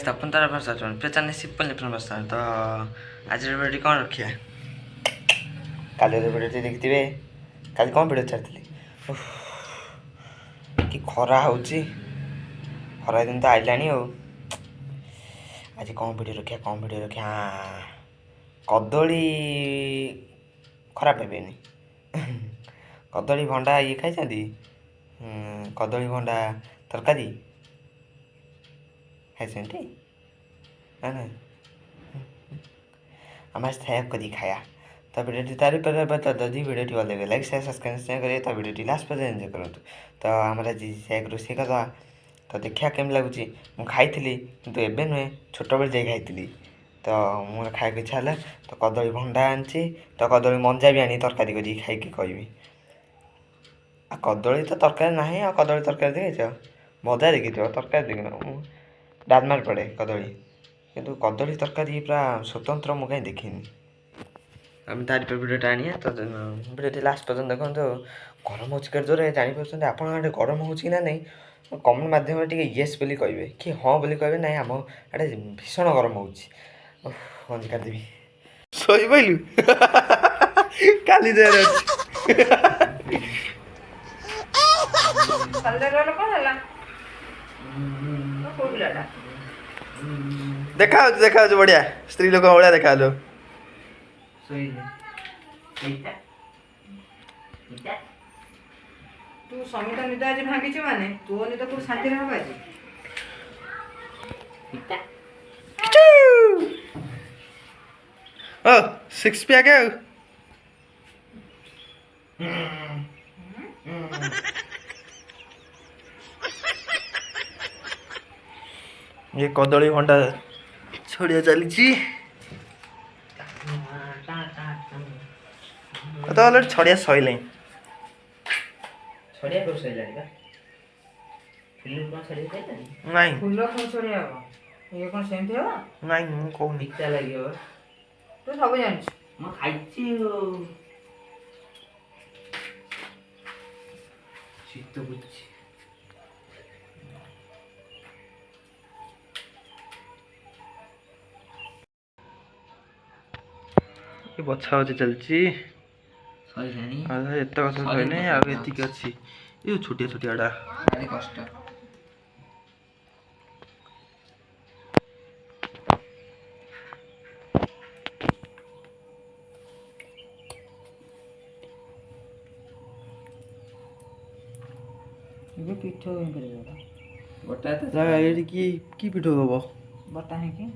ଆପଣ ତାର ଭାଷା ପ୍ରେଚାନେ ସିମ୍ପଲ ଲେପନ ଭାଷା ତ ଆଜିର ଭିଡ଼ିଓଟି କ'ଣ ରଖିବା କାଲିର ଭିଡ଼ିଓଟି ଦେଖିଥିବେ କାଲି କ'ଣ ଭିଡ଼ିଓ ଛାଡ଼ିଥିଲି କି ଖରା ହେଉଛି ଖରା ଦିନ ତ ଆଇଲାଣି ଆଉ ଆଜି କ'ଣ ଭିଡ଼ିଓ ରଖିବା କଦଳୀ ଖରାପ ହେବେନି କଦଳୀ ଭଣ୍ଡା ଇଏ ଖାଇଛନ୍ତି କଦଳୀ ଭଣ୍ଡା ତରକାରୀ ଖାଇଛନ୍ତି ନା ନା ଆମେ ସେୟାର କରିକି ଖାଇବା ତ ଭିଡ଼ିଓଟି ତାରି ଯଦି ଭିଡ଼ିଓଟି ଭଲ ଲାଗେ ଲାଇକ୍ ସେୟାର ସବସ୍କ୍ରାଇବ୍ କରିବେ ତ ଭିଡ଼ିଓଟି ଲାଷ୍ଟ ପର୍ଯ୍ୟନ୍ତ ଏନ୍ଜୟ କରନ୍ତୁ ତ ଆମର ଆଜି ସେୟାର ରୋଷେଇ କରିଦେବା ତ ଦେଖିବା କେମିତି ଲାଗୁଛି ମୁଁ ଖାଇଥିଲି କିନ୍ତୁ ଏବେ ନୁହେଁ ଛୋଟବେଳେ ଯାଇ ଖାଇଥିଲି ତ ମୋର ଖାଇବାକୁ ଇଚ୍ଛା ହେଲା ତ କଦଳୀ ଭଣ୍ଡା ଆଣିଛି ତ କଦଳୀ ମଞ୍ଜା ବି ଆଣି ତରକାରୀ କରିକି ଖାଇକି କହିବି ଆଉ କଦଳୀ ତ ତରକାରୀ ନାହିଁ ଆଉ କଦଳୀ ତରକାରୀ ଦେଖିଛ ଭଜା ଦେଖିଥିବ ତରକାରୀ ଦେଖିନ ଡାଲମାରେ ପଡ଼େ କଦଳୀ କିନ୍ତୁ କଦଳୀ ତରକାରୀ ପୁରା ସ୍ୱତନ୍ତ୍ର ମୁଁ କାହିଁ ଦେଖିନି ଆମେ ତାରି ଭିଡ଼ିଓଟା ଆଣିବା ତ ଭିଡ଼ିଓଟି ଲାଷ୍ଟ ପର୍ଯ୍ୟନ୍ତ ଦେଖନ୍ତୁ ଗରମ ହେଉଛି କେତେ ଜୋରେ ଜାଣିପାରୁଛନ୍ତି ଆପଣଙ୍କ ଆଡ଼େ ଗରମ ହେଉଛି କି ନା ନାହିଁ କମେଣ୍ଟ ମାଧ୍ୟମରେ ଟିକେ ୟେସ୍ ବୋଲି କହିବେ କି ହଁ ବୋଲି କହିବେ ନାହିଁ ଆମ ଆଡ଼େ ଭୀଷଣ ଗରମ ହେଉଛି ମଞ୍ଜି କାଟିଦେବି ଶୋଇପଇଲୁ କାଲି ଦେହରେ ଅଛି ଦେଖାଯାଉଛି ବଢ଼ିଆ ସ୍ତ୍ରୀ ଲୋକ ଭଳିଆ ଦେଖାଯାଉଛୁ ତୁ ସମିତା ନିଦ ଆଜି ଭାଙ୍ଗିଛୁ ମାନେ ତୋ ନିଦ କୋଉ ଶାନ୍ତିରେ ହବ ଆଜି ଓ ସିକ୍ସ ପ୍ୟାକ୍ ଆଉ ये कदली भंडा छड़िया चली तो अलरेडी छड़िया सैले ଛଡିଆ କୋଉ ସଇଲାଣି ବା ଫୁଲ କଣ ଛଡିଆ ସଇଲାଣି ନାଇଁ ଫୁଲ କଣ ଛଡିଆ ହବ ଇଏ କଣ ସେମିତି ହବ ନାଇଁ ମୁଁ କହୁନି ମିଠା ଲାଗିବ ତୁ ସବୁ ଜାଣିଛୁ ମୁଁ ଖାଇଛି ଶୀତ ବୁଝିଛି ବଛା ବଛି ଚାଲିଛି ଏତେ କଥା ସରିନି ଆଉ ଏତିକି ଅଛି ଏ ଛୋଟିଆ ଛୋଟିଆଟା ଭାରି କଷ୍ଟ ଏବେ ପିଠ ବଟା ଏଇଠି କି ପିଠ ହବ ବଟା ହେଇକି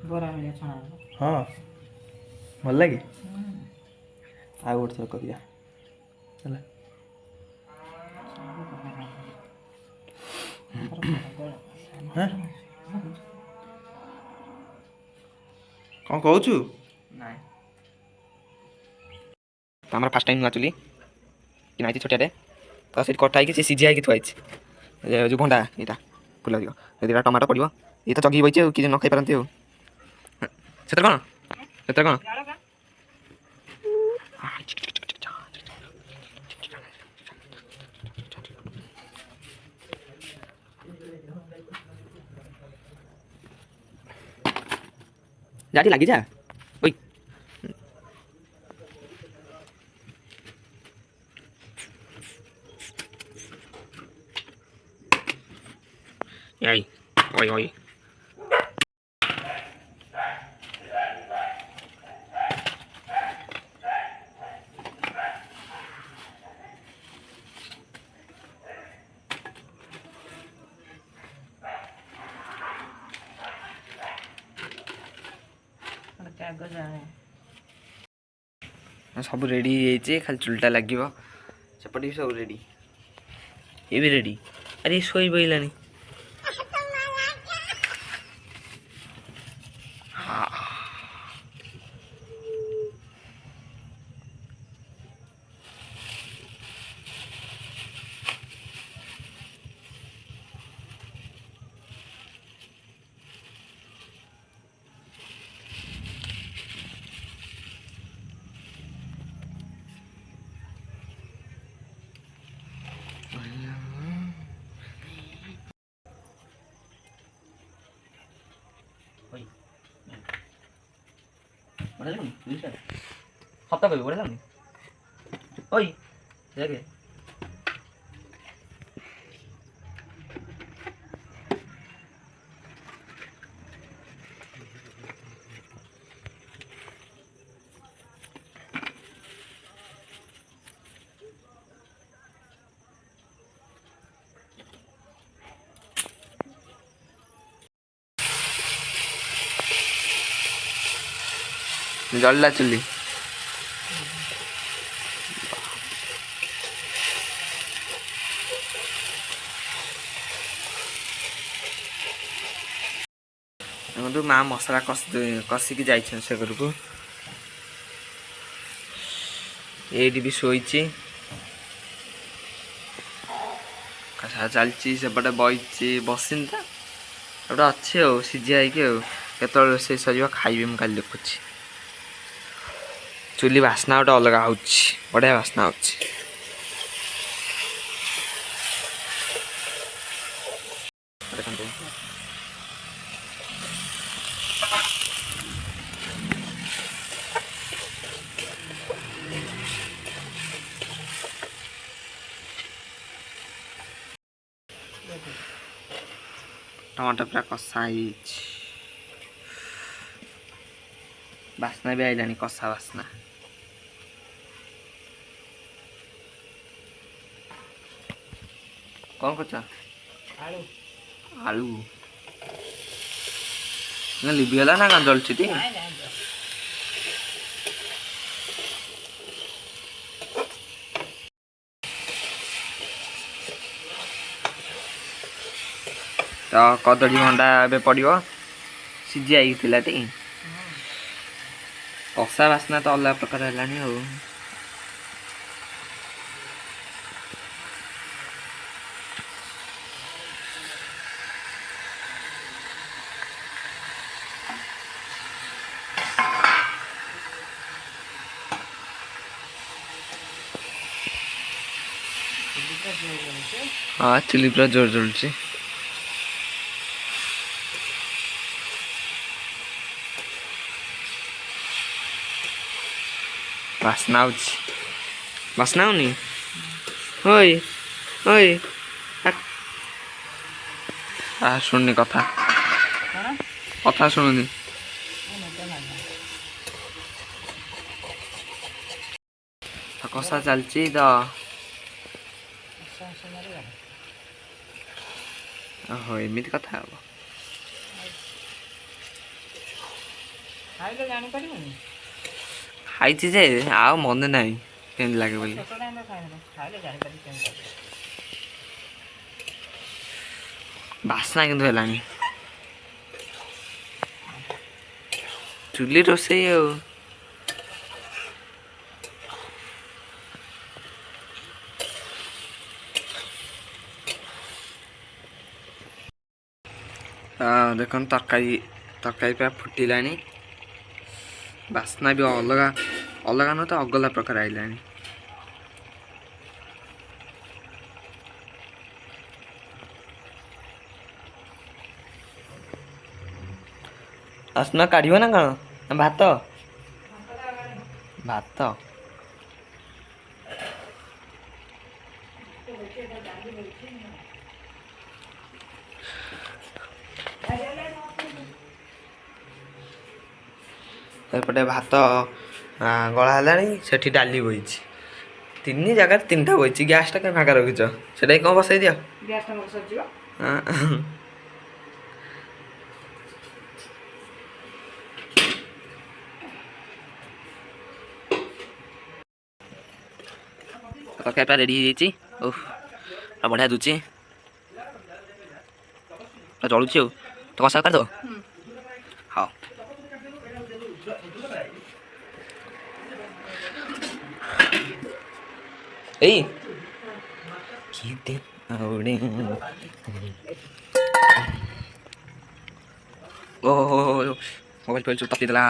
ବରା ଭଳିଆ ଛଣା ହବ ହଁ ଭଲ ଲାଗେ ଆଉ ଗୋଟେ ଥର କରିବା ହେଲା କ'ଣ କହୁଛୁ ନାଇଁ ଆମର ଫାଷ୍ଟ ଟାଇମ୍ ନୂଆ ଚୁଲି କିଣା ହେଇଛି ଛୋଟିଆଟେ ତ ସେଠି କଟା ହେଇକି ସେ ସିଝା ହେଇକି ଥୁଆ ହେଇଛି ଯେଉଁ ଭଣ୍ଡା ଏଇଟା ଫୁଲ ଦିଅ ଯଦି ଏଇଟା ଟମାଟୋ ପଡ଼ିବ ଇଏ ତ ଜଗିକି ବଇଛି ଆଉ କିଛି ନ ଖାଇପାରନ୍ତି ଆଉ ସେଥିରେ କ'ଣ ଯାଠି ଲାଗିଯା ওই এই ওই ওই सब रेडी खाली चुलटा लगे सेपटे भी सब रेडी ये भी रेडी अरे शोई बइलानी ওই বড় লাগনি বুঝছ সপ্তাহ কই বড় লাগনি ওই দেখে ଜଳିଲା ଚୁଲି। ଦେଖନ୍ତୁ ମା ମସଲା କଷିକି ଯାଇଛନ୍ତି ସେ ଘରକୁ। ଏଇଠି ବି ଶୋଇଛି କଷା ଚାଲିଛି ସେପଟେ ବସିନି ତ ଗୋଟେ ଅଛି ଆଉ ସିଝା ହେଇକି ଆଉ କେତେବେଳେ ରୋଷେଇ ସରିବ ଖାଇବି ମୁଁ କାଲି ଦେଖୁଛି। ଚୁଲି ବାସ୍ନା ଗୋଟେ ଅଲଗା ହେଉଛି ବଢ଼ିଆ ବାସ୍ନା ହେଉଛି। ଦେଖନ୍ତୁ ଟମାଟୋ ପୁରା କଷା ହେଇଯାଇଛି। ବାସ୍ନା ବି ଆଇଲାଣି କଷା ବାସ୍ନା। କ'ଣ କରୁଛ? ଆଳୁ ଆଳୁ ନା ଲିଭିଗଲା ନା କ'ଣ ଜଳୁଛି ଟି? ତ କଦଳୀ ଭଣ୍ଡା ଏବେ ପଡ଼ିବ ସିଝି ହେଇଥିଲା ଟି। କଷା ବାସ୍ନା ତ ଅଲଗା ପ୍ରକାର ହେଲାଣି ଆଉ। हाँ चुली पूरा जोर जलुଛି। ବାସ୍ନା ହେଉଛି ବାସ୍ନା ହେଉନି? ଓଇ ଓଇ ଶୁଣୁନି କଥା ଶୁଣୁନି। କଷା ଚାଲିଛି ତ ଓହୋ ଏମିତି କଥା ହବ। ଖାଇଛି ଯେ ଆଉ ମନେ ନାହିଁ କେମିତି ଲାଗେ ବୋଲି। ବାସ୍ନା କିନ୍ତୁ ହେଲାଣି ଚୁଲି ରୋଷେଇ ଆଉ। ଦେଖନ୍ତୁ ତରକାରୀ ପୁରା ଫୁଟିଲାଣି। ବାସ୍ନା ବି ଅଲଗା ନୁହେଁ ତ ଅଗଲା ପ୍ରକାର ଆଇଲାଣି। ଆସୁନ କାଢ଼ିବ ନା କ'ଣ? ଭାତ ଏପଟେ ଭାତ ଗଳା ହେଲାଣି। ସେଠି ଡାଲି ବଇଛି। 3 ଜାଗାରେ 3ଟା ବଇଛି। ଗ୍ୟାସ୍ଟା କାଇଁ ଫାଙ୍କା ରଖିଛ? ସେଟା କ'ଣ ବସେଇ ଦିଅ। ତରକାରୀ ପୁରା ରେଡ଼ି ହେଇଯାଇଛି। ଓଃ ବଢ଼ିଆ ଦୁଛି ପୁରା ଜଳୁଛି ଆଉ। ତ କଷା କରିଦେବ। ହଉ ଏଇ ଓହୋ ମୋବାଇଲ ଫୋବାଇଲ ସବୁ ତାତିଦେଲା।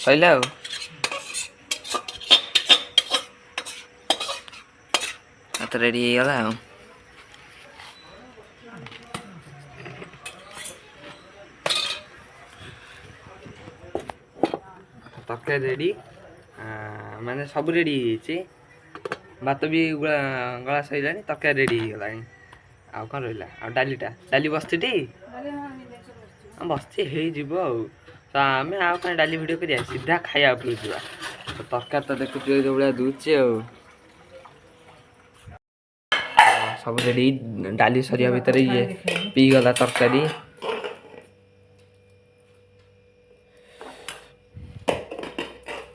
ସଇଲା ଆଉ। ଭାତ ରେଡ଼ି ହେଇଗଲା ଆଉ। ତରକାରୀ ରେଡ଼ି, ମାନେ ସବୁ ରେଡ଼ି ହେଇଯାଇଛି। ଭାତ ବି ଗଳା ସରିଲାଣି, ତରକାରୀ ରେଡ଼ି ହେଇଗଲାଣି। ଆଉ କ'ଣ ରହିଲା? ଆଉ ଡାଲି ବସିଛି ଟି? ବସିଛି, ହେଇଯିବ ଆଉ। ତ ଆମେ ଆଉ କାଇଁ ଡାଲି ଭିଡ଼ିଓ କରିବା, ସିଧା ଖାଇବା ଉପରକୁ ଯିବା। ତରକାରୀ ତ ଦେଖୁଛୁ ଯୋଉ ଭଳିଆ ଦଉଛି ଆଉ। ସବୁ ରେଡ଼ି, ଡାଲି ସରିବା ଭିତରେ ଇଏ ପିଇଗଲା ତରକାରୀ।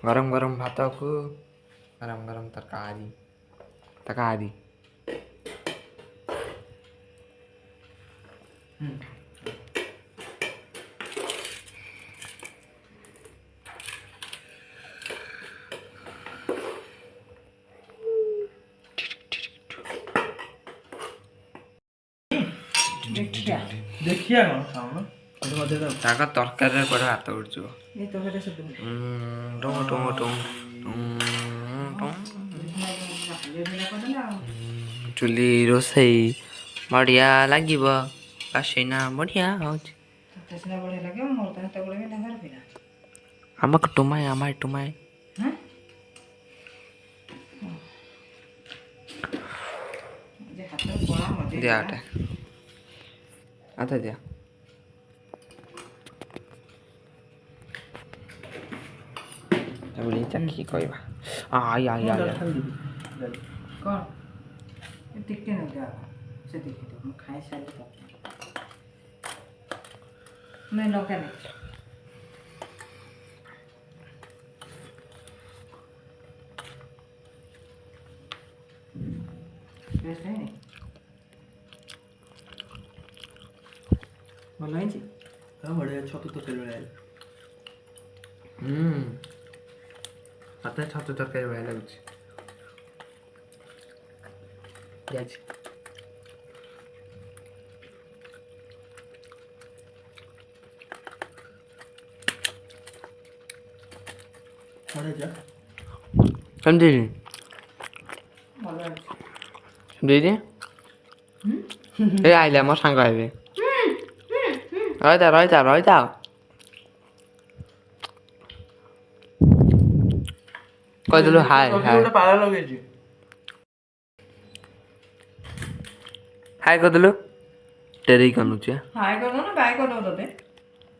ଗରମ ଗରମ ଭାତକୁ ଗରମ ଗରମ ତରକାରୀ। ଦେଖିଆ କ'ଣ ଖାଉନ ତାଙ୍କ ତରକାରୀରେ କୁଆଡ଼େ ହାତ ଉଠିଯିବ। ଚୁଲି ରୋଷେଇ ବଢ଼ିଆ ଲାଗିବ, ବାସିନା ବଢ଼ିଆ ହଉଛି। ଆମକୁ ଟୁମାଏ ଦିଆ ଆଚ୍ଛା ଦିଆ ଚାଖିକି କହିବା। କ'ଣ ଟିକେ ସେ ଦେଖିଥିବ ମୁଁ ଖାଇସାରିଲି ନାଇଁ ଲଙ୍କା ନାଇଁ। ଭଲ ହେଇଛି। ବଢ଼ିଆ ଛତୁ ତରକାରୀ ଭଳିଆ। ମତେ ଛତୁ ତରକାରୀ ଭଳିଆ ଲାଗୁଛି। ପିଆଜ କେମିତି ଭଲ ହେଇଛି। ଦେଇଦି ଏ ଆଇଲେ ମୋ ସାଙ୍ଗ ଆଇବେ। ରହିଥା କହିଦେଲୁ ହାଏ ଗୋଟେ ପାଳ ଲଗେଇଛି। ହାଏ କହିଦେଲୁ, ଡେରି କରୁଛି। ହାଏ କରିଦଉ ନା ବାଏ କରିଦଉ ତତେ।